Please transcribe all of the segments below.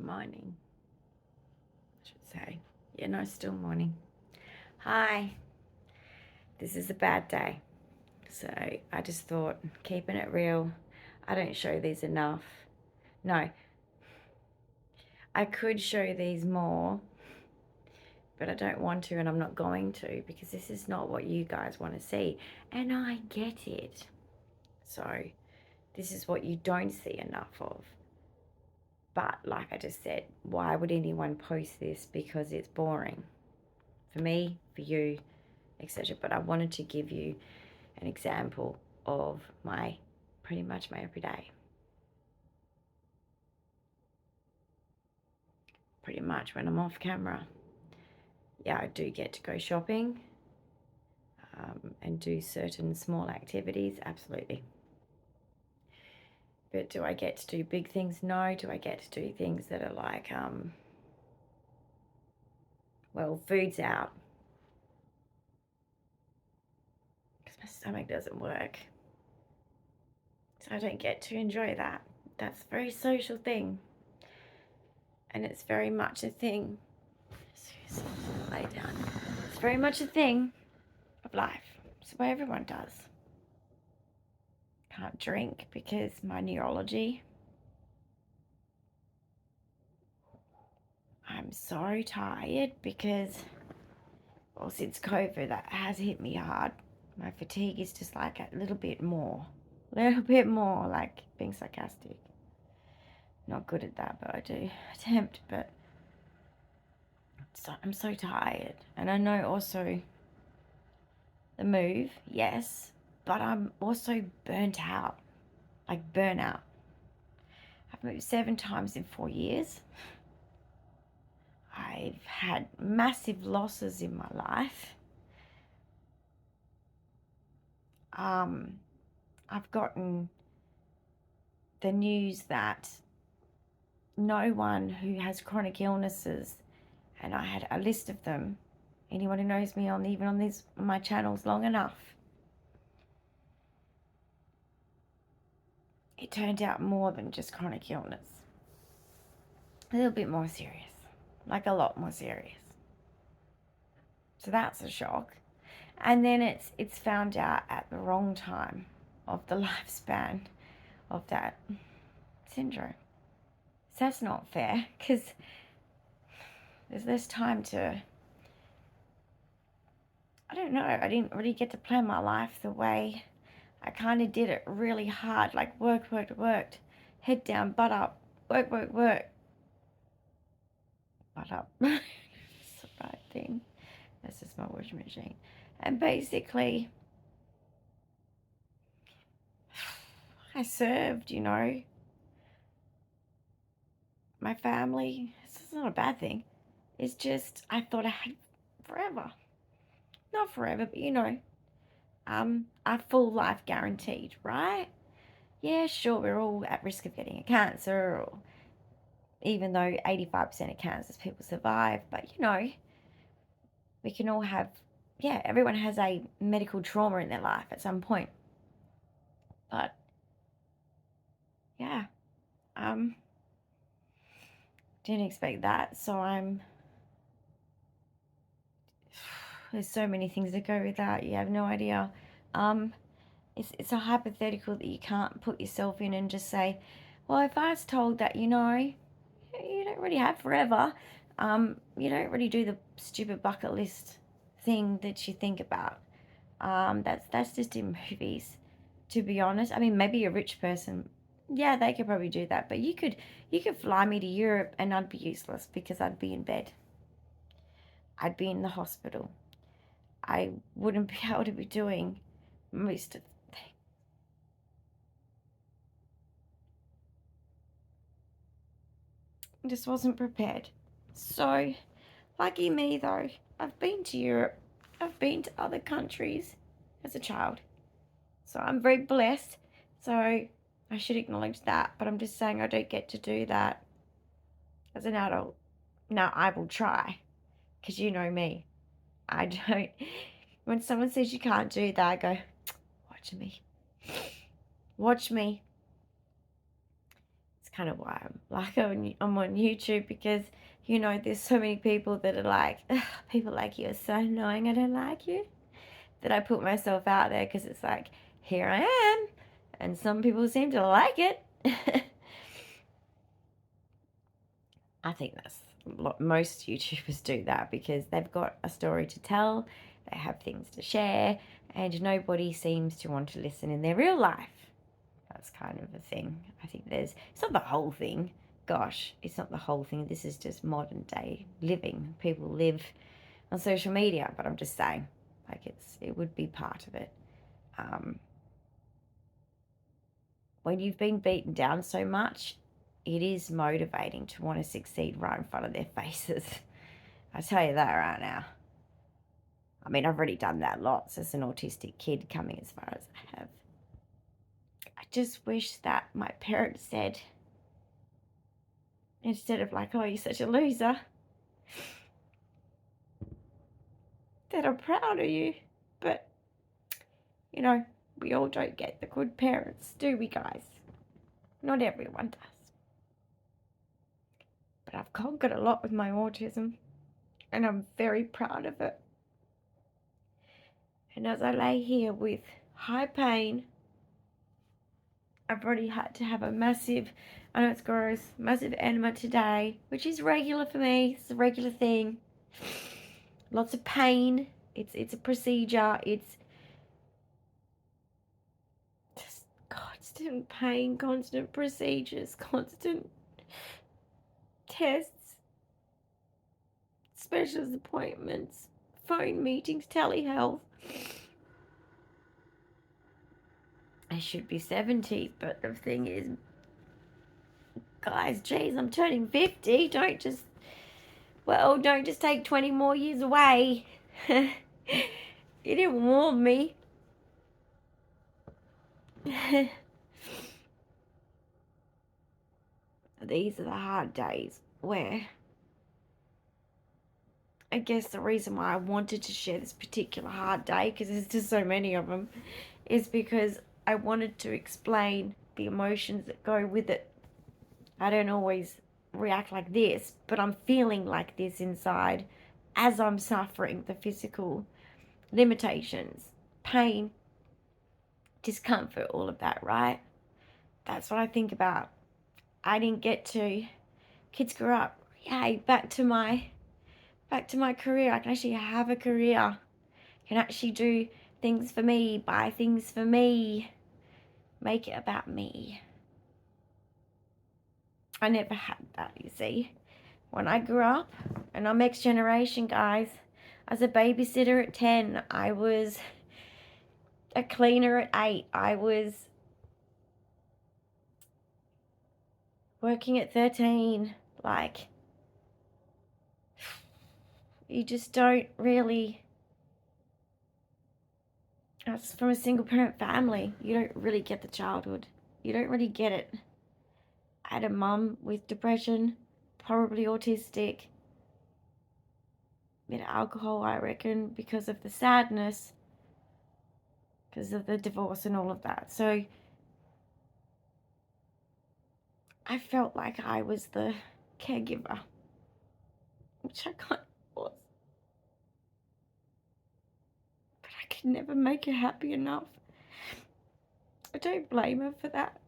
Morning, I should say. Yeah, no, still morning. Hi. This is a bad day. So I just thought, keeping it real, I don't show these enough. No, I could show these more, but I don't want to, and I'm not going to, because this is not what you guys want to see. And I get it. So this is what you don't see enough of. But like I just said, why would anyone post this? Because it's boring. For me, for you, etc. But I wanted to give you an example of pretty much my everyday. Pretty much when I'm off camera. Yeah, I do get to go shopping and do certain small activities, absolutely. But do I get to do big things? No. Do I get to do things that are like, well, food's out, because my stomach doesn't work. So I don't get to enjoy that. That's a very social thing. And it's very much a thing. Seriously, lay down. It's very much a thing of life. It's the way everyone does. Can't drink because my neurology. I'm so tired because, well, since COVID, that has hit me hard. My fatigue is just like a little bit more, like being sarcastic. Not good at that, but I do attempt. But I'm so tired. And I know also the move, yes, but I'm also burnt out, like burnout. I've moved 7 times in 4 years. I've had massive losses in my life. I've gotten the news that no one who has chronic illnesses, and I had a list of them, anyone who knows me even on my channels long enough, it turned out more than just chronic illness. A little bit more serious, like a lot more serious. So that's a shock. And then it's found out at the wrong time of the lifespan of that syndrome. So that's not fair, because there's less time to, I don't know, I didn't really get to plan my life the way I kind of did it really hard, like worked, head down, butt up, work, butt up. It's the right thing. That's just my washing machine. And basically, I served, my family. It's not a bad thing. It's just, I thought I had forever. Not forever, but a full life guaranteed, right? Yeah, sure, we're all at risk of getting a cancer, or even though 85% of cancers people survive, but we can all have, yeah, everyone has a medical trauma in their life at some point. But yeah, didn't expect that. So there's so many things that go with that. You have no idea. It's a hypothetical that you can't put yourself in and just say, well, if I was told that, you don't really have forever, you don't really do the stupid bucket list thing that you think about. That's just in movies, to be honest. I mean, maybe a rich person, yeah, they could probably do that, but you could fly me to Europe and I'd be useless because I'd be in bed. I'd be in the hospital. I wouldn't be able to be doing most of the things. I just wasn't prepared. So, lucky me though, I've been to Europe. I've been to other countries as a child. So I'm very blessed. So I should acknowledge that. But I'm just saying I don't get to do that as an adult. Now I will try. Because you know me. I don't. When someone says you can't do that, I go, watch me. Watch me. It's kind of why I'm on YouTube, because, you know, there's so many people that are like, people like you are so annoying, I don't like you, that I put myself out there, because it's like, here I am, and some people seem to like it. I think that's most YouTubers do that, because they've got a story to tell, they have things to share, and nobody seems to want to listen in their real life. That's kind of a thing. I think it's not the whole thing. Gosh, it's not the whole thing. This is just modern day living. People live on social media, but I'm just saying, like, it would be part of it. When you've been beaten down so much, it is motivating to want to succeed right in front of their faces. I tell you that right now. I mean, I've already done that lots as an autistic kid, coming as far as I have. I just wish that my parents said, instead of like, oh, you're such a loser, that I'm proud of you. But, you know, we all don't get the good parents, do we, guys? Not everyone does. But I've conquered a lot with my autism, and I'm very proud of it. And as I lay here with high pain, I've already had to have a massive, I know it's gross, massive enema today, which is regular for me. It's a regular thing. Lots of pain. It's a procedure. It's just constant pain, constant procedures, constant tests, specialist appointments, phone meetings, telehealth. I should be 70, but the thing is, guys, geez, I'm turning 50. Don't just take 20 more years away. You didn't warn me. These are the hard days where I guess the reason why I wanted to share this particular hard day, because there's just so many of them, is because I wanted to explain the emotions that go with it. I don't always react like this, but I'm feeling like this inside as I'm suffering the physical limitations, pain, discomfort, all of that, right? That's what I think about. I didn't get to, kids grew up, yay, back to my career. I can actually have a career. I can actually do things for me, buy things for me, make it about me. I never had that, you see. When I grew up, and I'm X generation, guys, as a babysitter at 10, I was a cleaner at 8, I was working at 13. Like, you just don't really, as from a single parent family, you don't really get the childhood. You don't really get it. I had a mum with depression, probably autistic, bit of alcohol, I reckon, because of the sadness, because of the divorce and all of that. So I felt like I was the caregiver, which I kind of was. But I could never make her happy enough. I don't blame her for that,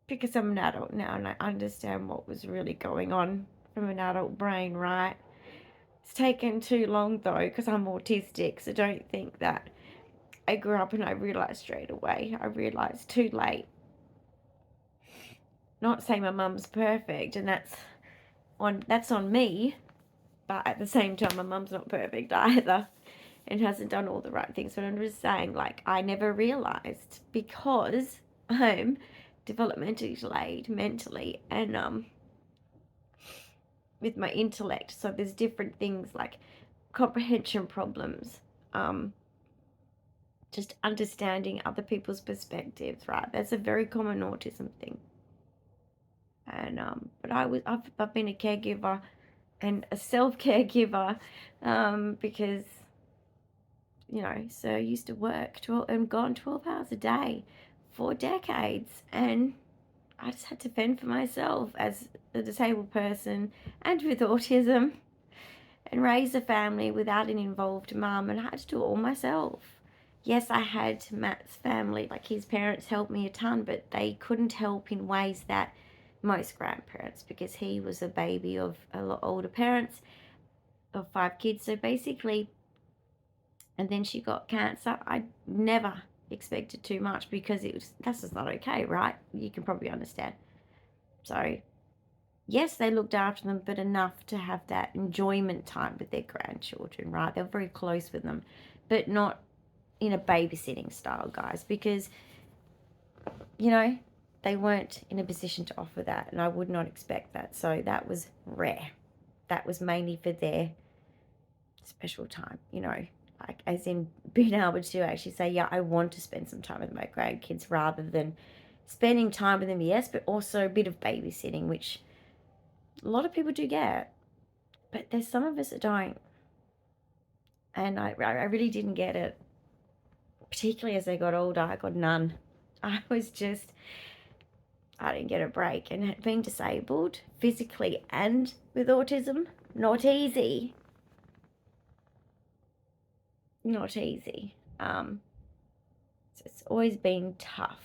because I'm an adult now and I understand what was really going on from an adult brain, right? It's taken too long though, because I'm autistic, so don't think that I grew up and I realised straight away. I realised too late. Not saying my mum's perfect, and that's on me, but at the same time, my mum's not perfect either, and hasn't done all the right things. But I'm just saying, like, I never realised, because I'm developmentally delayed mentally and with my intellect. So there's different things like comprehension problems, just understanding other people's perspectives, right? That's a very common autism thing. And but I've been a caregiver and a self-caregiver, because, you know, so I used to work 12 and gone 12 hours a day for decades, and I just had to fend for myself as a disabled person and with autism, and raise a family without an involved mum, and I had to do it all myself. Yes, I had Matt's family, like his parents helped me a ton, but they couldn't help in ways that most grandparents, because he was a baby of a lot older parents of 5 kids. So basically, and then she got cancer. I never expected too much because that's just not okay, right? You can probably understand. So yes, they looked after them, but enough to have that enjoyment time with their grandchildren, right? They're very close with them, but not in a babysitting style, guys, because, you know, they weren't in a position to offer that, and I would not expect that. So that was rare. That was mainly for their special time, you know, like as in being able to actually say, yeah, I want to spend some time with my grandkids, rather than spending time with them, yes, but also a bit of babysitting, which a lot of people do get, but there's some of us that don't. And I really didn't get it, particularly as I got older. I got none. I didn't get a break. And being disabled physically and with autism, not easy. Not easy. So it's always been tough.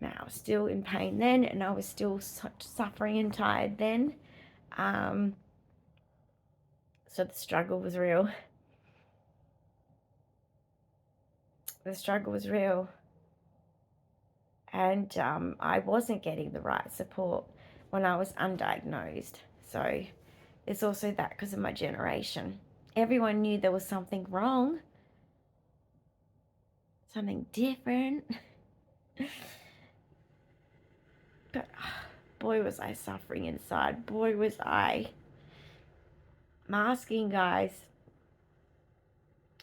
Now, I was still in pain then, and I was still suffering and tired then. So the struggle was real. The struggle was real. And I wasn't getting the right support when I was undiagnosed. So it's also that because of my generation. Everyone knew there was something wrong, something different. But boy, was I suffering inside. Boy, was I masking, guys.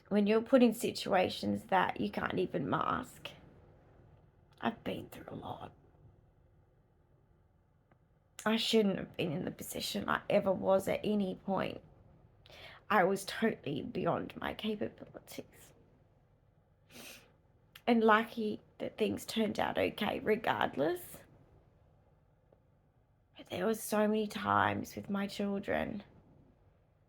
When you're put in situations that you can't even mask. I've been through a lot. I shouldn't have been in the position I ever was at any point. I was totally beyond my capabilities. And lucky that things turned out okay regardless. But there was so many times with my children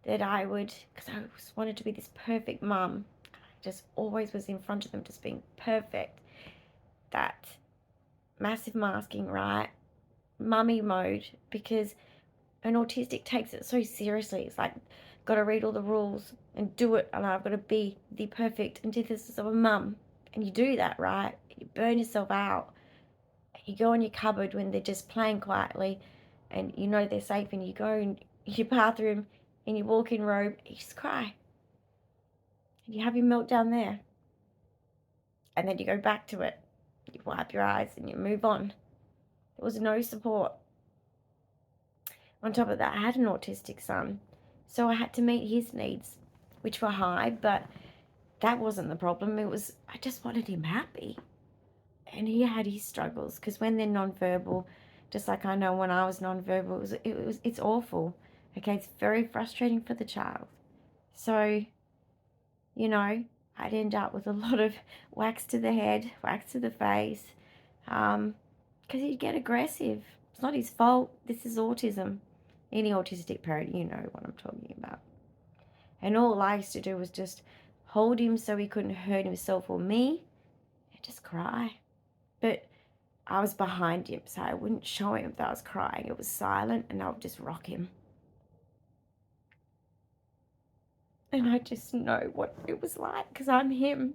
that I would, because I always wanted to be this perfect mum, I just always was in front of them just being perfect. That massive masking, right? Mummy mode, because an autistic takes it so seriously. It's like, got to read all the rules and do it, and I've got to be the perfect antithesis of a mum. And you do that, right? You burn yourself out. You go in your cupboard when they're just playing quietly and you know they're safe, and you go in your bathroom in your walk-in robe, you just cry. And you have your meltdown there. And then you go back to it. You wipe your eyes and you move on. There was no support. On top of that, I had an autistic son, so I had to meet his needs, which were high, but that wasn't the problem. It was, I just wanted him happy. And he had his struggles, because when they're nonverbal, just like I know when I was nonverbal, it's awful. Okay, it's very frustrating for the child. So, you know, I'd end up with a lot of wax to the head, wax to the face, because he'd get aggressive. It's not his fault. This is autism. Any autistic parent, you know what I'm talking about. And all I used to do was just hold him so he couldn't hurt himself or me, and just cry. But I was behind him, so I wouldn't show him that I was crying. It was silent, and I would just rock him. And I just know what it was like, because I'm him.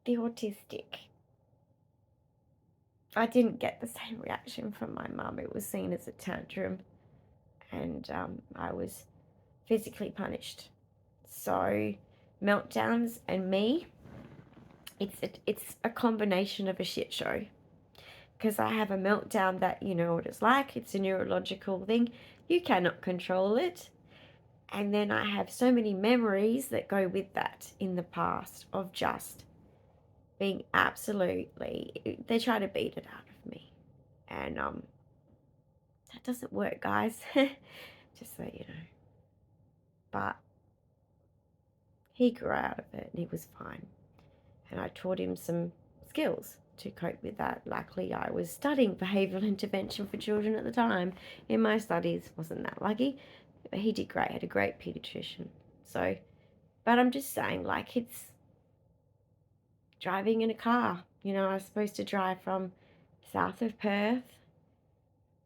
The autistic. I didn't get the same reaction from my mum. It was seen as a tantrum, and I was physically punished. So meltdowns and me, it's a combination of a shit show. Because I have a meltdown that, you know what it's like. It's a neurological thing. You cannot control it. And then I have so many memories that go with that in the past of just being absolutely, they try to beat it out of me. And that doesn't work, guys. Just so you know. But he grew out of it and he was fine. And I taught him some skills to cope with that. Luckily, I was studying behavioural intervention for children at the time. In my studies, wasn't that lucky, but he did great. Had a great paediatrician. So, but I'm just saying, like, it's driving in a car. You know, I was supposed to drive from south of Perth,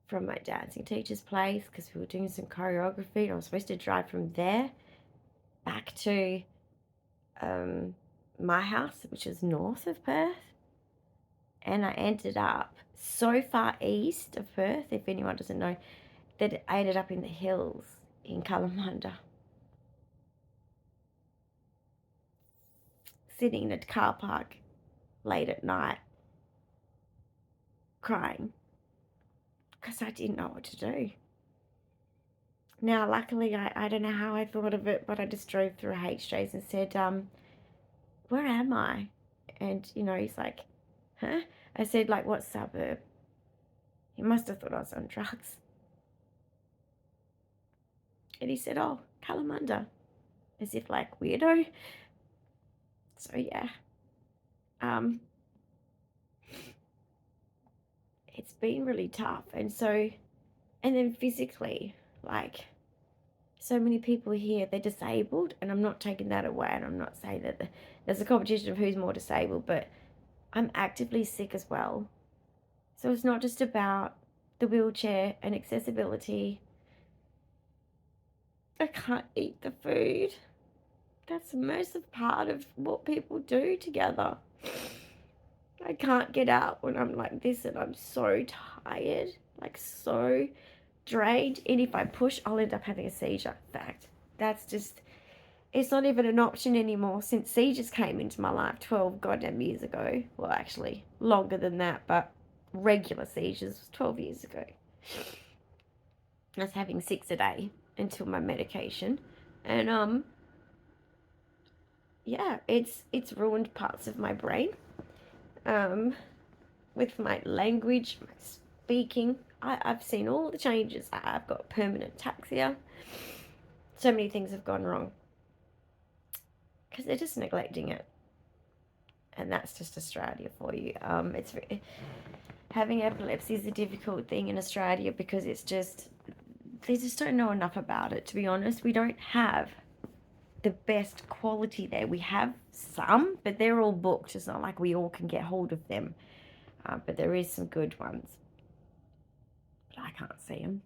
from my dancing teacher's place, because we were doing some choreography. I was supposed to drive from there back to my house, which is north of Perth. And I ended up so far east of Perth, if anyone doesn't know, that I ended up in the hills in Kalamunda. Sitting in a car park late at night, crying, because I didn't know what to do. Now, luckily, I don't know how I thought of it, but I just drove through HJ's and said, where am I? And, you know, he's like, huh? I said, like, what suburb? He must have thought I was on drugs. And he said, oh, Kalamunda. As if, like, weirdo. So, yeah. It's been really tough. And so, and then physically, like, so many people here, they're disabled, and I'm not taking that away, and I'm not saying that there's a competition of who's more disabled, but I'm actively sick as well. So it's not just about the wheelchair and accessibility. I can't eat the food. That's a massive part of what people do together. I can't get out when I'm like this, and I'm so tired, like so drained. And if I push, I'll end up having a seizure. In fact, that's just, it's not even an option anymore since seizures came into my life 12 goddamn years ago. Well, actually, longer than that, but regular seizures was 12 years ago. I was having 6 a day until my medication. And, yeah, it's ruined parts of my brain. With my language, my speaking. I've seen all the changes. I've got permanent ataxia. So many things have gone wrong. Because they're just neglecting it. And that's just Australia for you. Having epilepsy is a difficult thing in Australia because it's just, they just don't know enough about it, to be honest. We don't have the best quality there. We have some, but they're all booked. It's not like we all can get hold of them. But there is some good ones. But I can't see them.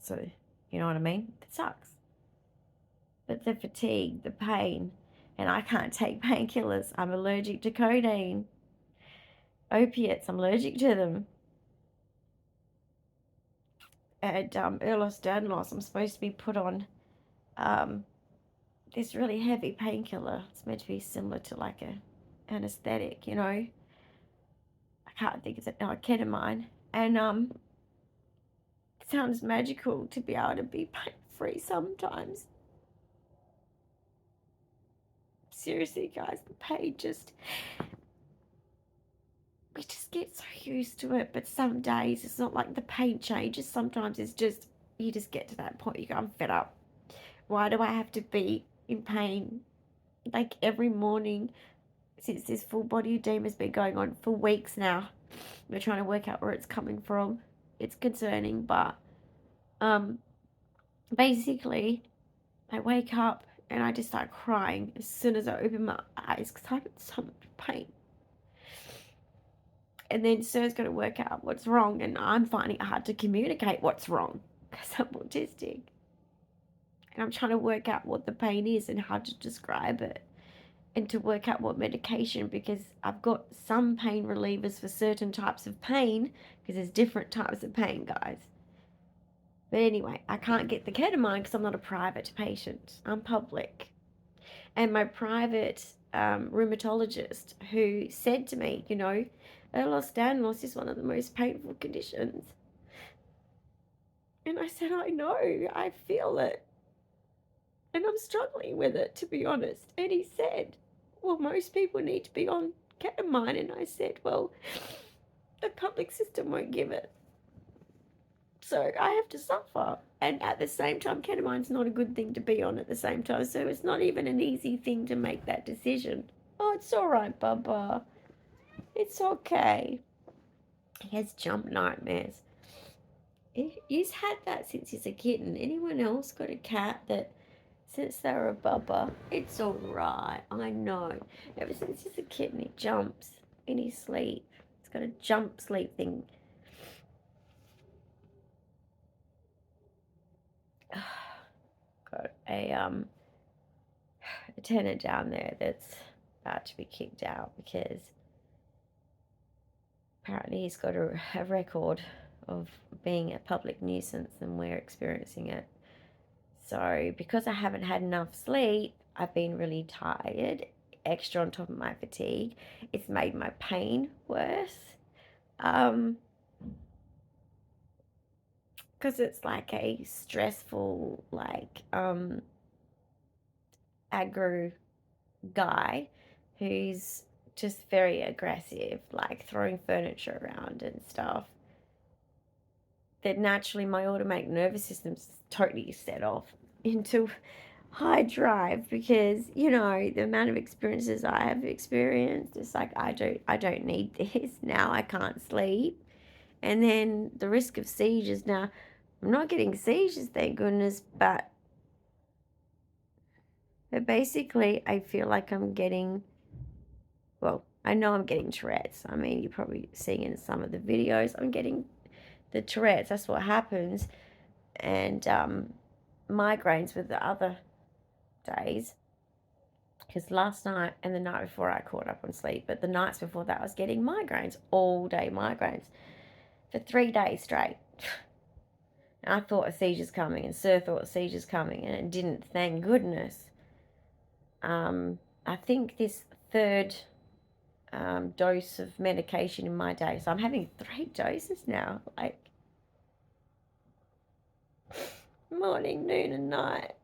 So, you know what I mean? It sucks. But the fatigue, the pain, and I can't take painkillers. I'm allergic to codeine. Opiates, I'm allergic to them. And Earlos loss, I'm supposed to be put on this really heavy painkiller. It's meant to be similar to like a anesthetic, you know. I can't think of it now, ketamine. And it sounds magical to be able to be pain-free sometimes. Seriously, guys, the pain just, we just get so used to it. But some days it's not like the pain changes. Sometimes it's just, you just get to that point, you go, I'm fed up. Why do I have to be in pain like every morning since this full body edema has been going on for weeks now? We're trying to work out where it's coming from. It's concerning, but basically I wake up and I just start crying as soon as I open my eyes because I'm in so much pain. And then Sir's going to work out what's wrong, and I'm finding it hard to communicate what's wrong because I'm autistic. And I'm trying to work out what the pain is and how to describe it, and to work out what medication, because I've got some pain relievers for certain types of pain, because there's different types of pain, guys. But anyway, I can't get the ketamine because I'm not a private patient. I'm public. And my private rheumatologist, who said to me, you know, Ehlers-Danlos is one of the most painful conditions. And I said, I know, I feel it. And I'm struggling with it, to be honest. And he said, well, most people need to be on ketamine. And I said, well, the public system won't give it. So I have to suffer. And at the same time, ketamine's not a good thing to be on at the same time. So it's not even an easy thing to make that decision. Oh, it's all right, Bubba. It's okay. He has jump nightmares. He's had that since he's a kitten. Anyone else got a cat that since they were a bubba? It's alright, I know. Ever since he's a kitten, he jumps in his sleep. He's got a jump sleep thing. Got a tenant down there that's about to be kicked out because apparently he's got a record of being a public nuisance and we're experiencing it. So because I haven't had enough sleep, I've been really tired, extra on top of my fatigue. It's made my pain worse. Because it's like a stressful, like, aggro guy who's just very aggressive, like throwing furniture around and stuff. That naturally my automatic nervous system's totally set off into high drive because the amount of experiences I have experienced, it's like I don't need this now. I can't sleep, and then the risk of seizures. Now I'm not getting seizures, thank goodness, but basically I feel like I'm getting, well, I know I'm getting Tourette's. I mean, you're probably seeing in some of the videos I'm getting the Tourette's. That's what happens. And migraines with the other days, because last night and the night before I caught up on sleep, but the nights before that I was getting migraines, all day migraines for 3 days straight. And I thought a seizure's coming, and Sir thought a seizure's coming, and it didn't, thank goodness. I think this third dose of medication in my day, so I'm having 3 doses now, like morning, noon, and night.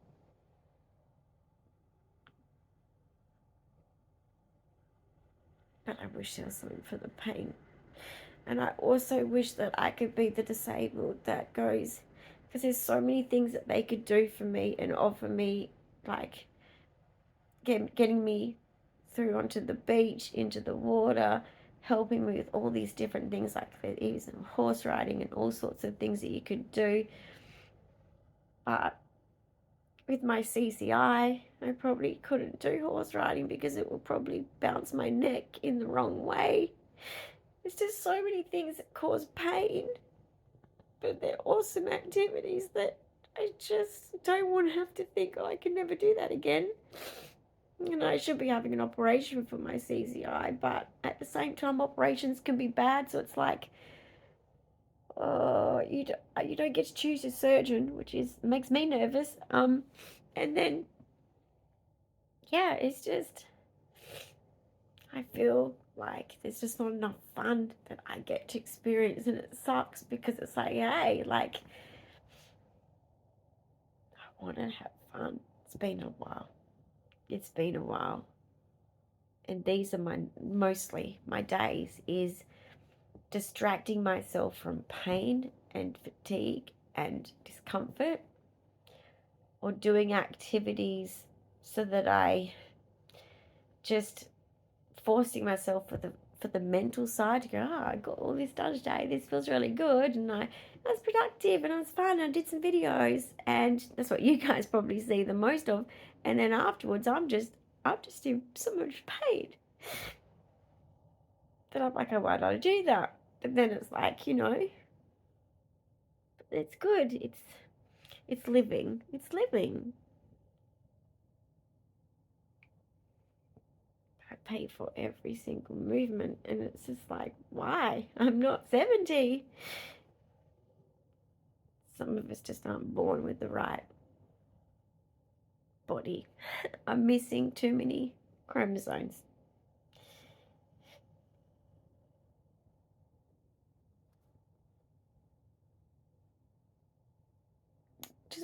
But I wish there was something for the pain. And I also wish that I could be the disabled that goes, because there's so many things that they could do for me and offer me, like getting me through onto the beach, into the water, helping me with all these different things, like even horse riding and all sorts of things that you could do. But with my CCI, I probably couldn't do horse riding because it will probably bounce my neck in the wrong way. There's just so many things that cause pain, but they're awesome activities that I just don't want to have to think, oh, I can never do that again. I should be having an operation for my CCI, but at the same time, operations can be bad, so it's like, oh, you don't get to choose your surgeon, which makes me nervous. And then, yeah, it's just, I feel like there's just not enough fun that I get to experience, and it sucks because it's like, hey, like, I want to have fun. It's been a while. And these are mostly my days, is distracting myself from pain and fatigue and discomfort, or doing activities so that I just forcing myself for the mental side to go, I got all this done today, this feels really good, and I was productive and I was fun, I did some videos, and that's what you guys probably see the most of. And then afterwards I'm just in so much pain that I'm like, oh, why did I do that? But then it's like, it's good, it's living. I pay for every single movement, and it's just like, why? I'm not 70. Some of us just aren't born with the right body. I'm missing too many chromosomes.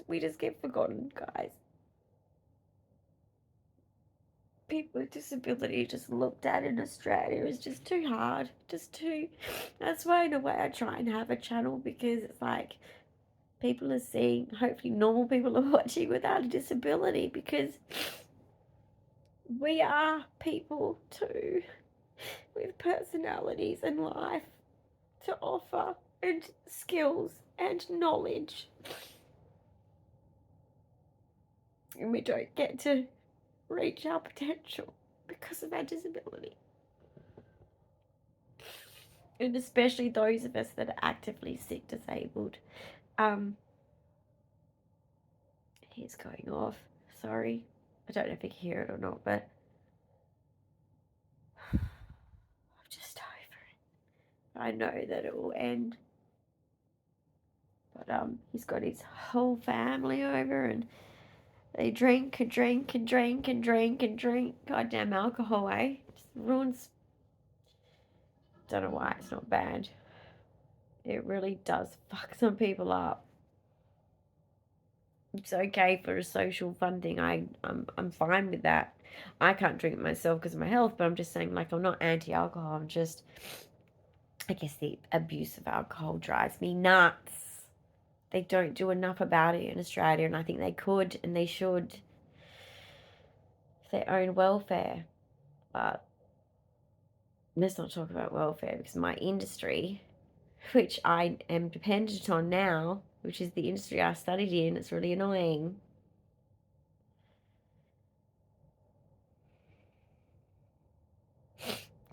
We just get forgotten, guys. People with disability just looked at in Australia is just too hard. That's why in a way I try and have a channel, because it's like people are seeing, hopefully normal people are watching without a disability, because we are people too. with personalities and life to offer, and skills and knowledge. And we don't get to reach our potential because of our disability. And especially those of us that are actively sick, disabled. He's going off. Sorry. I don't know if you can hear it or not, but I'm just over it. I know that it will end. But he's got his whole family over, and they drink and drink and drink and drink and drink. Goddamn alcohol, eh? Just ruins. Don't know why it's not bad. It really does fuck some people up. It's okay for a social fun thing. I'm fine with that. I can't drink myself because of my health, but I'm just saying, like, I'm not anti-alcohol. I'm just, I guess the abuse of alcohol drives me nuts. They don't do enough about it in Australia, and I think they could and they should for their own welfare. But let's not talk about welfare, because my industry, which I am dependent on now, which is the industry I studied in, it's really annoying.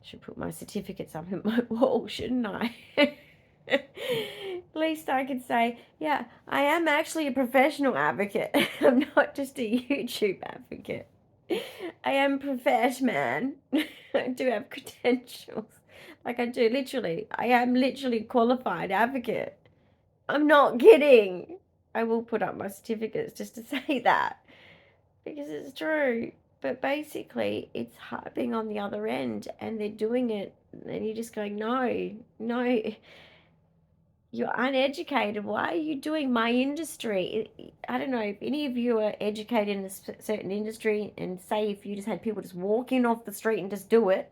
Should put my certificates up in my wall, shouldn't I? At least I could say, yeah, I am actually a professional advocate. I'm not just a YouTube advocate. I am profesh, man. I do have credentials. Like, I do, literally. I am literally a qualified advocate. I'm not kidding. I will put up my certificates just to say that, because it's true. But basically, it's being on the other end, and they're doing it, and you're just going, no, no, you're uneducated. Why are you doing my industry? I don't know if any of you are educated in a certain industry, and say if you just had people just walk in off the street and just do it,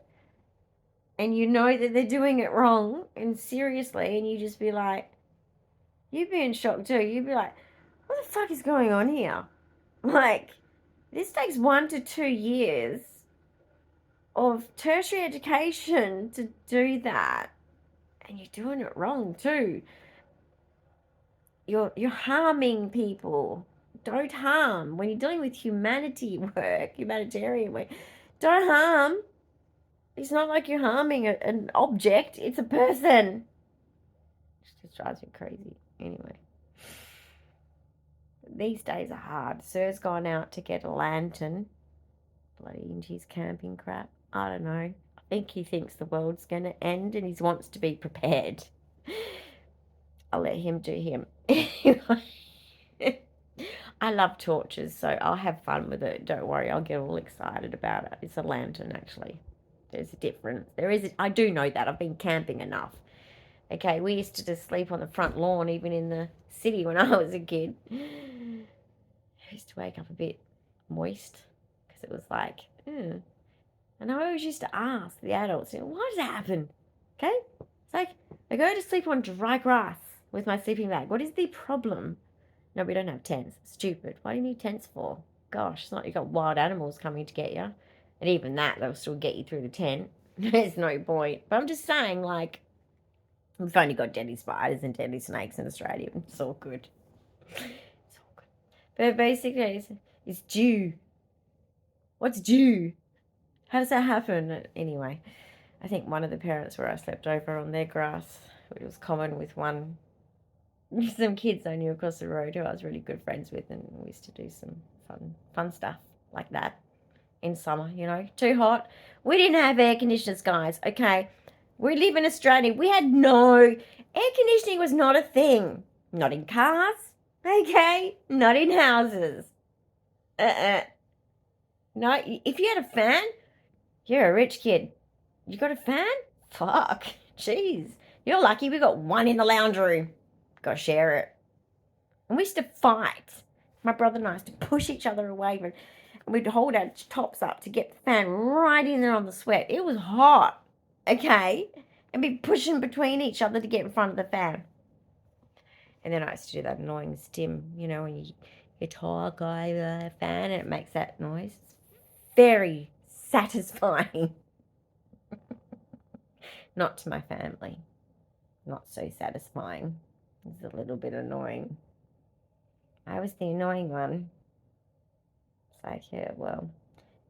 and you know that they're doing it wrong, and seriously, and you just be like, you'd be in shock too. You'd be like, what the fuck is going on here? Like, this takes 1 to 2 years of tertiary education to do that, and you're doing it wrong too. You're harming people. Don't harm. When you're dealing with humanitarian work, don't harm. It's not like you're harming an object. It's a person. It just drives me crazy. Anyway. These days are hard. Sir's gone out to get a lantern. Bloody into his camping crap. I don't know. I think he thinks the world's going to end, and he wants to be prepared. I'll let him do him. I love torches, so I'll have fun with it. Don't worry, I'll get all excited about it. It's a lantern, actually. There's a difference. I do know that. I've been camping enough. Okay, we used to just sleep on the front lawn, even in the city when I was a kid. I used to wake up a bit moist, because it was like, and I always used to ask the adults, why does that happen? Okay? It's like, I go to sleep on dry grass with my sleeping bag. What is the problem? No, we don't have tents. Stupid. Why do you need tents for? Gosh, it's not like you've got wild animals coming to get you. And even that, they'll still get you through the tent. There's no point. But I'm just saying, like, we've only got deadly spiders and deadly snakes in Australia. It's all good. It's all good. But basically, it's due. What's due? How does that happen? Anyway, I think one of the parents where I slept over on their grass, which was common with some kids I knew across the road who I was really good friends with, and we used to do some fun stuff like that in summer, too hot. We didn't have air conditioners, guys, okay? We live in Australia. We had air conditioning was not a thing. Not in cars, okay? Not in houses. No, if you had a fan, you're a rich kid. You got a fan? Fuck. Jeez. You're lucky we got one in the lounge room. Gotta share it. And we used to fight. My brother and I used to push each other away, and we'd hold our tops up to get the fan right in there on the sweat. It was hot, okay? And be pushing between each other to get in front of the fan. And then I used to do that annoying stim, when you talk over the fan and it makes that noise. It's very satisfying. Not to my family. Not so satisfying. It's a little bit annoying. I was the annoying one. It's like, yeah, well,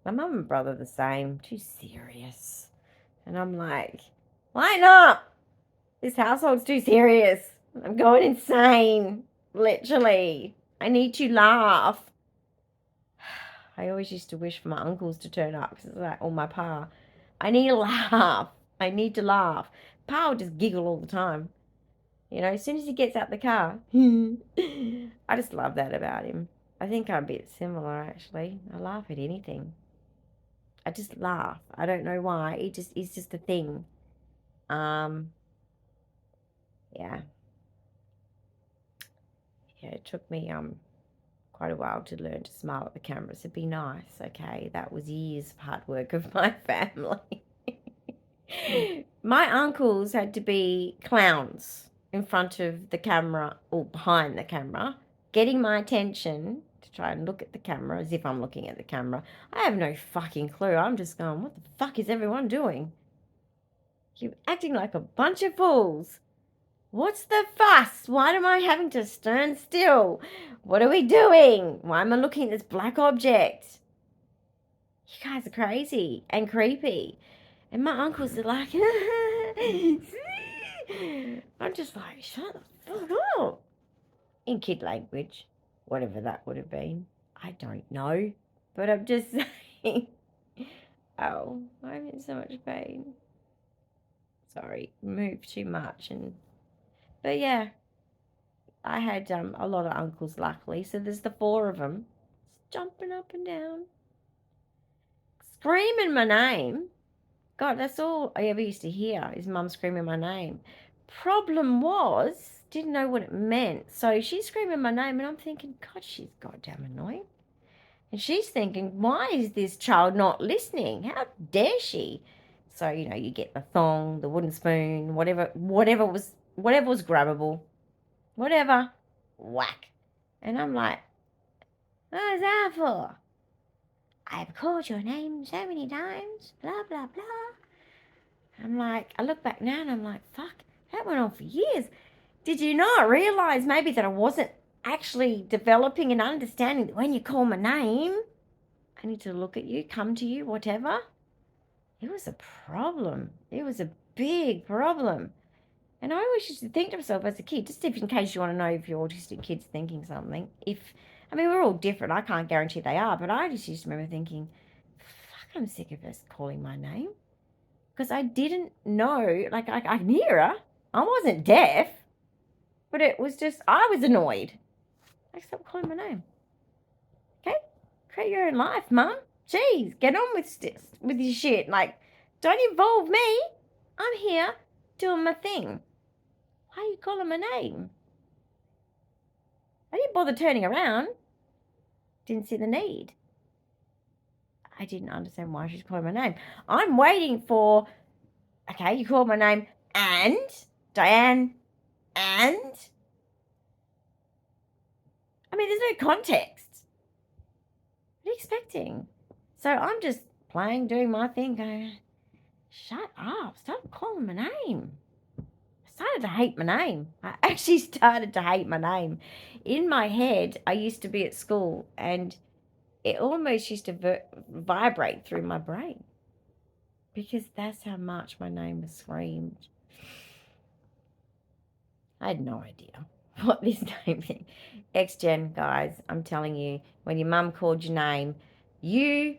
my mum and brother the same. Too serious. And I'm like, why not? This household's too serious. I'm going insane. Literally. I need to laugh. I always used to wish for my uncles to turn up. Cause it's like, or my pa. I need to laugh. I need to laugh. Pa would just giggle all the time. You know, as soon as he gets out the car. I just love that about him. I think I'm a bit similar, actually. I laugh at anything. I just laugh. I don't know why. It's just a thing. Yeah. Yeah, it took me quite a while to learn to smile at the cameras. It'd be nice, okay? That was years of hard work of my family. My uncles had to be clowns in front of the camera or behind the camera, getting my attention to try and look at the camera as if I'm looking at the camera. I have no fucking clue. I'm just going, what the fuck is everyone doing? You're acting like a bunch of fools. What's the fuss? Why am I having to stand still? What are we doing? Why am I looking at this black object? You guys are crazy and creepy. And my uncles are like, I'm just like, shut the fuck up. In kid language, whatever that would have been. I don't know. But I'm just saying, oh, I'm in so much pain. Sorry, moved too much. But yeah, I had a lot of uncles, luckily. So there's the four of them jumping up and down, screaming my name. God, that's all I ever used to hear is Mum screaming my name. Problem was, didn't know what it meant. So she's screaming my name, and I'm thinking, God, she's goddamn annoying. And she's thinking, why is this child not listening? How dare she? So, you know, you get the thong, the wooden spoon, whatever was grabbable. Whatever. Whack. And I'm like, what is that for? I've called your name so many times, blah, blah, blah. I'm like, I look back now and I'm like, fuck, that went on for years. Did you not realize maybe that I wasn't actually developing and understanding that when you call my name, I need to look at you, come to you, whatever? It was a problem. It was a big problem. And I always used to think to myself as a kid, just if in case you want to know if your autistic kid's thinking something, we're all different. I can't guarantee they are, but I just used to remember thinking, fuck, I'm sick of us calling my name. Because I didn't know, like, I could hear her. I wasn't deaf, but it was just, I was annoyed. I stopped calling my name. Okay? Create your own life, Mum. Jeez, get on with your shit. Like, don't involve me. I'm here doing my thing. Why are you calling my name? I didn't bother turning around. Didn't see the need. I didn't understand why she's calling my name. I'm waiting for, okay, you called my name and Dyan and there's no context. What are you expecting? So I'm just playing, doing my thing, going, shut up, stop calling my name. I started to hate my name. I actually started to hate my name. In my head, I used to be at school and it almost used to vibrate through my brain because that's how much my name was screamed. I had no idea what this name thing. X-Gen, guys, I'm telling you, when your mum called your name, and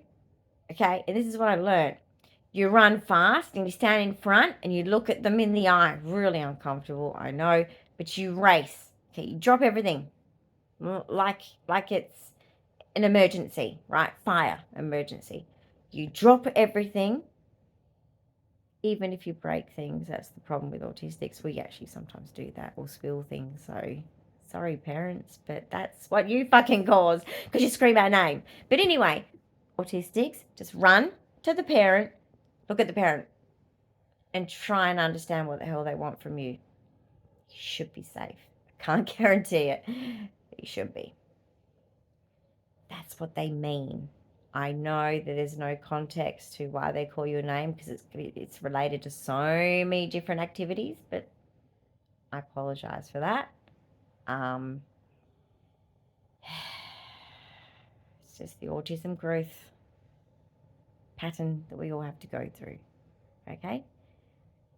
this is what I learned. You run fast and you stand in front and you look at them in the eye. Really uncomfortable, I know, but you race. Okay, you drop everything like it's an emergency, right? Fire emergency. You drop everything. Even if you break things, that's the problem with autistics. We actually sometimes do that or spill things. So, sorry, parents, but that's what you fucking cause because you scream our name. But anyway, autistics, just run to the parent, look at the parent, and try and understand what the hell they want from you. You should be safe. I can't guarantee it. You should be. That's what they mean. I know that there's no context to why they call you a name because it's related to so many different activities, but I apologize for that. It's just the autism growth pattern that we all have to go through, okay?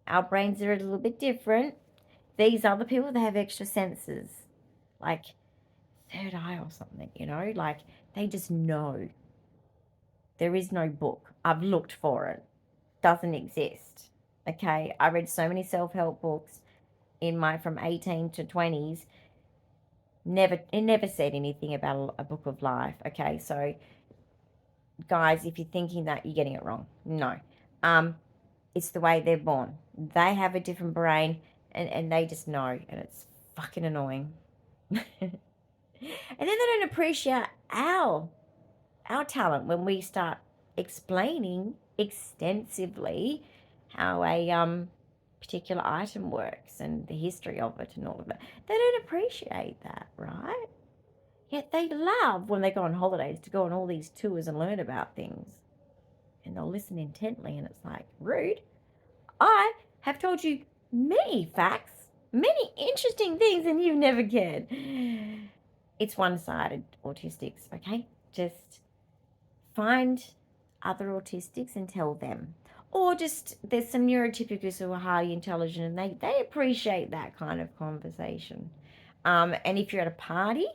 Our brains are a little bit different. These other people, they have extra senses, like third eye or something, like they just know. There is no book. I've looked for it. Doesn't exist. Okay, I read so many self-help books in my from 18 to 20s. It never said anything about a book of life. Okay, so guys, if you're thinking that, you're getting it wrong. No. It's the way they're born. They have a different brain and they just know, and it's fucking annoying. And then they don't appreciate our talent when we start explaining extensively how a particular item works and the history of it and all of that. They don't appreciate that, right? Yet they love when they go on holidays to go on all these tours and learn about things. And they'll listen intently, and it's like, rude. I have told you many facts, many interesting things, and you've never cared. It's one-sided, autistics, okay? Just find other autistics and tell them. Or just, there's some neurotypicals who are highly intelligent, and they appreciate that kind of conversation. And if you're at a party,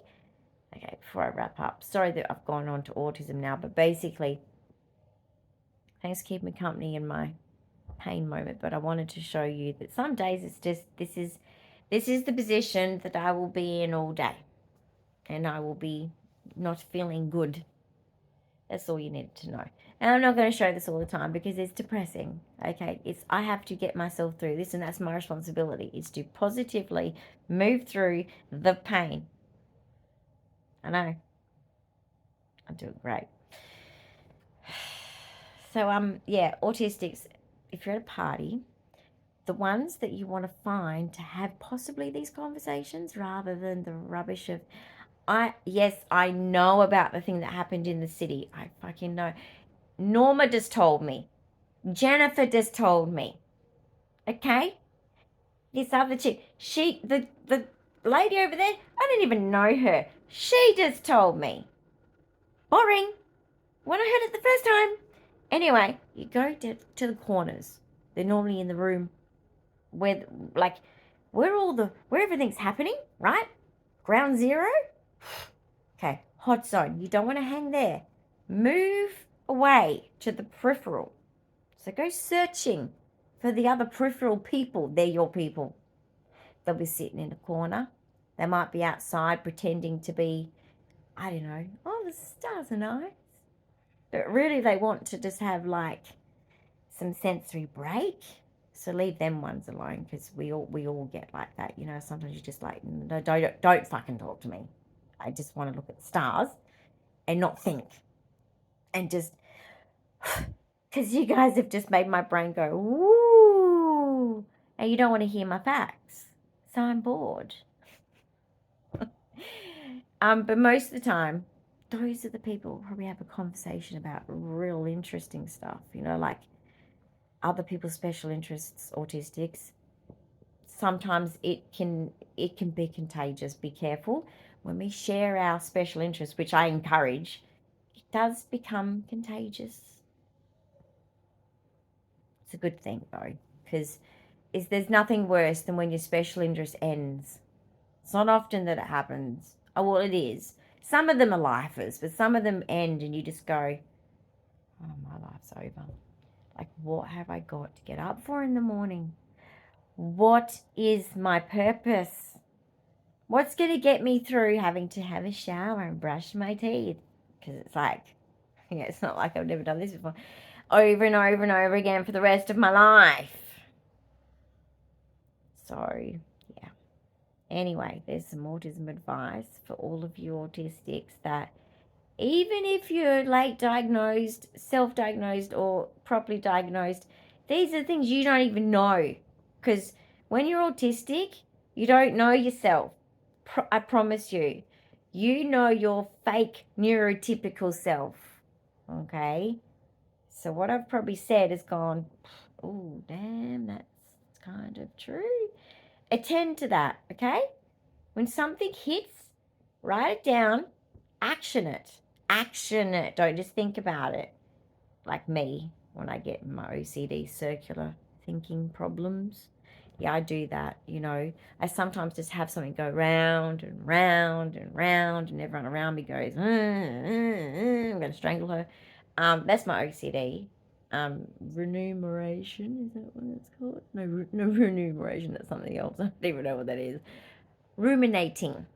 okay, before I wrap up, sorry that I've gone on to autism now, but basically, thanks for keeping me company in my pain moment, but I wanted to show you that some days it's just, this is the position that I will be in all day, and I will be not feeling good. That's all you need to know. And I'm not going to show this all the time because it's depressing, okay? I have to get myself through this, and that's my responsibility, is to positively move through the pain. I know. I'm doing great. So, yeah, autistics, if you're at a party, the ones that you want to find to have possibly these conversations rather than the rubbish of, yes, I know about the thing that happened in the city. I fucking know. Norma just told me. Jennifer just told me. Okay? This other chick, the lady over there, I didn't even know her. She just told me. Boring. When I heard it the first time. Anyway, you go to the corners. They're normally in the room where, like, where everything's happening, right? Ground zero. Okay, hot zone. You don't want to hang there. Move away to the peripheral. So go searching for the other peripheral people. They're your people. They'll be sitting in a corner. They might be outside pretending to be, I don't know, oh, the stars are nice. But really they want to just have, like, some sensory break. So leave them ones alone, because we all get like that. Sometimes you're just like, no, don't fucking talk to me. I just want to look at the stars and not think. And just, because you guys have just made my brain go, woo. And you don't want to hear my facts. So I'm bored. But most of the time, those are the people who probably have a conversation about real interesting stuff, like other people's special interests, autistics. Sometimes it can be contagious. Be careful. When we share our special interests, which I encourage, it does become contagious. It's a good thing, though, because there's nothing worse than when your special interest ends. It's not often that it happens. Oh, well, it is. Some of them are lifers, but some of them end and you just go, oh, my life's over. Like, what have I got to get up for in the morning? What is my purpose? What's going to get me through having to have a shower and brush my teeth? Because it's like, it's not like I've never done this before. Over and over and over again for the rest of my life. So, yeah. Anyway, there's some autism advice for all of you autistics, that even if you're late diagnosed, self-diagnosed, or properly diagnosed, these are things you don't even know. Because when you're autistic, you don't know yourself. I promise you. You know your fake neurotypical self. okay? So what I've probably said has gone, oh, damn, that's kind of true. Attend to that, okay? When something hits, write it down, action it. Action it. Don't just think about it. Like me, when I get my OCD circular thinking problems. Yeah, I do that, you know. I sometimes just have something go round and round and round, and everyone around me goes, I'm going to strangle her. That's my OCD. Remuneration, is that what it's called? No, remuneration, that's something else. I don't even know what that is. Ruminating.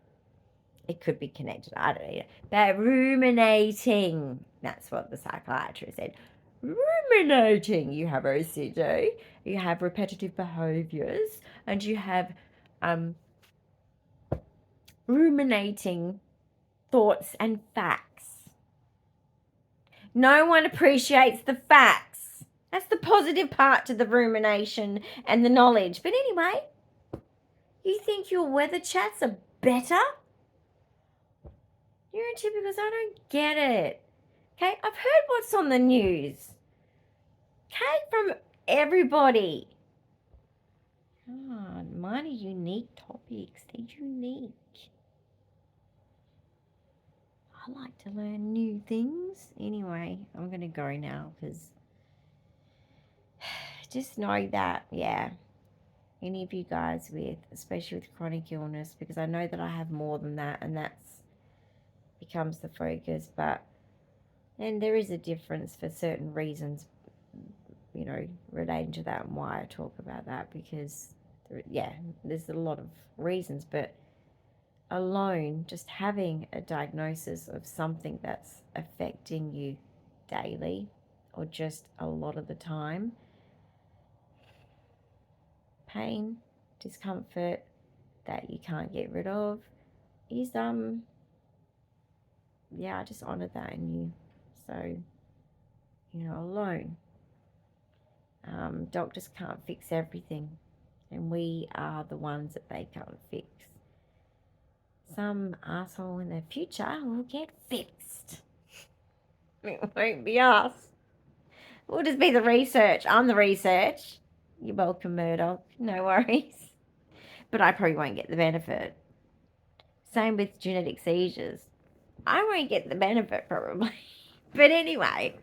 It could be connected. I don't know. But ruminating. That's what the psychiatrist said. Ruminating. You have OCD. You have repetitive behaviors, and you have ruminating thoughts and facts. No one appreciates the facts. That's the positive part to the rumination and the knowledge. But anyway, you think your weather chats are better? Neurotypicals, I don't get it. Okay, I've heard what's on the news. Okay, from everybody. God, mine are unique topics. They're unique. I like to learn new things. Anyway, I'm going to go now because just know that, yeah, any of you guys with, especially with chronic illness, because I know that I have more than that, and that's becomes the focus, but and there is a difference for certain reasons, you know, relating to that and why I talk about that, because yeah, there's a lot of reasons, but alone just having a diagnosis of something that's affecting you daily or just a lot of the time, pain, discomfort that you can't get rid of, is yeah, I just honor that in you. So, you know, alone, doctors can't fix everything, and we are the ones that they can't fix. Some asshole in the future will get fixed. It won't be us. We'll just be the research. I'm the research. You're welcome, Murdoch. No worries. But I probably won't get the benefit. Same with genetic seizures. I won't get the benefit probably. But anyway,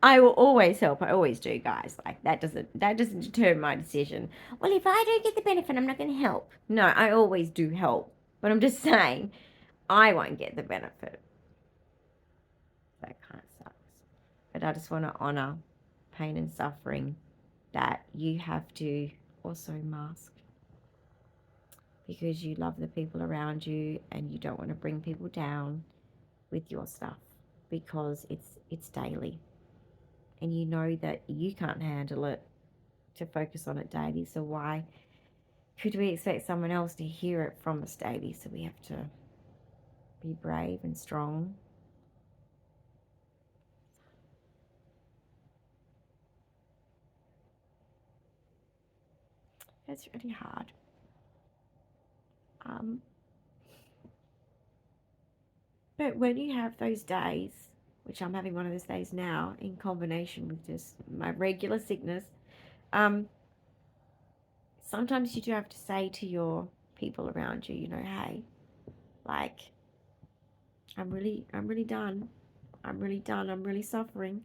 I will always help. I always do, guys. Like that doesn't deter my decision. Well, if I don't get the benefit, I'm not going to help. No, I always do help. But I'm just saying, I won't get the benefit. That kind of sucks. But I just want to honor pain and suffering that you have to also mask because you love the people around you and you don't want to bring people down with your stuff because it's daily and you know that you can't handle it to focus on it daily. So why could we expect someone else to hear it from us daily? So we have to be brave and strong. It's really hard. But when you have those days, which I'm having one of those days now, in combination with just my regular sickness, sometimes you do have to say to your people around you, you know, hey, like, I'm really done. I'm really done. I'm really suffering.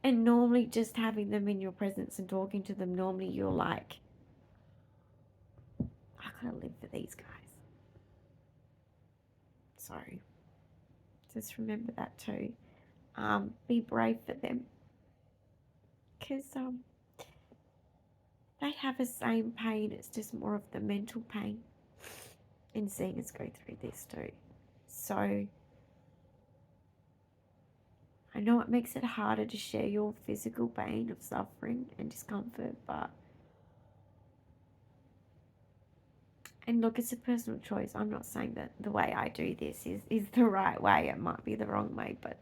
And normally just having them in your presence and talking to them, normally you're like, I gotta live for these guys. So just remember that too. Be brave for them. Because they have the same pain. It's just more of the mental pain in seeing us go through this too. So I know it makes it harder to share your physical pain of suffering and discomfort, but and look, it's a personal choice. I'm not saying that the way I do this is the right way. It might be the wrong way, but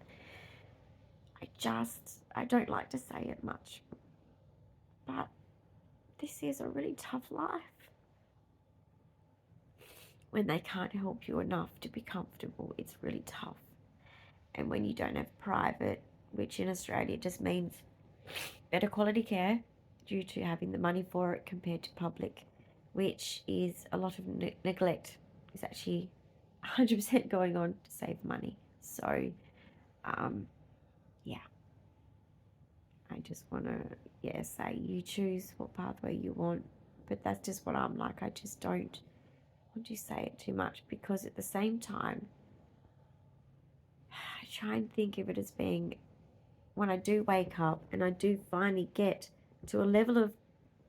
I don't like to say it much. But this is a really tough life. When they can't help you enough to be comfortable, it's really tough. And when you don't have private, which in Australia just means better quality care due to having the money for it compared to public, which is a lot of neglect is actually 100% going on to save money. So, yeah, I just want to, say you choose what pathway you want, but that's just what I'm like. I just don't want to say it too much because at the same time, I try and think of it as being when I do wake up and I do finally get to a level of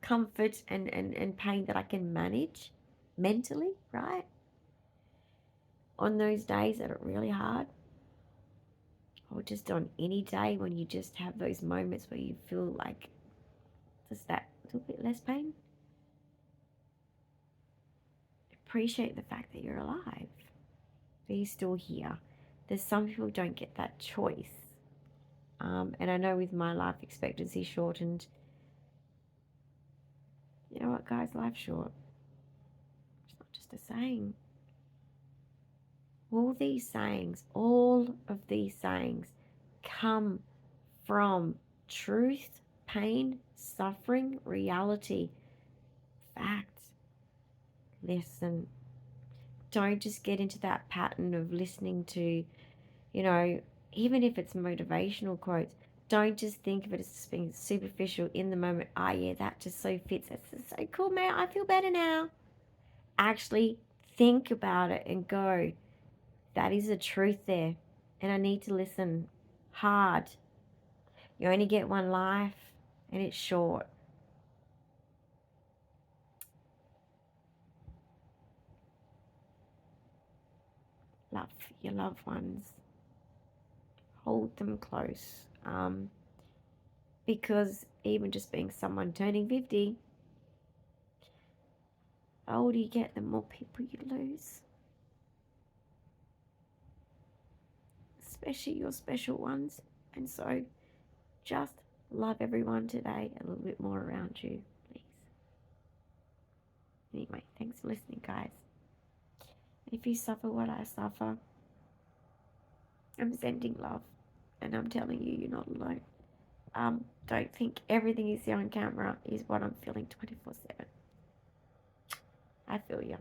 comfort and pain that I can manage mentally, right? On those days that are really hard, or just on any day when you just have those moments where you feel like just that little bit less pain, appreciate the fact that you're alive, that you're still here. There's some people who don't get that choice. And I know with my life expectancy shortened, you know what, guys, life's short. It's not just a saying. All of these sayings come from truth, pain, suffering, reality, facts. Listen. Don't just get into that pattern of listening to, even if it's motivational quotes, don't just think of it as just being superficial in the moment. Yeah, that just so fits. That's just so cool, man. I feel better now. Actually think about it and go, that is the truth there. And I need to listen hard. You only get one life and it's short. Love your loved ones. Hold them close. Because even just being someone turning 50, the older you get, the more people you lose. Especially your special ones. And so just love everyone today a little bit more around you, please. Anyway, thanks for listening, guys. If you suffer what I suffer, I'm sending love. And I'm telling you, you're not alone. Don't think everything you see on camera is what I'm feeling 24/7. I feel you.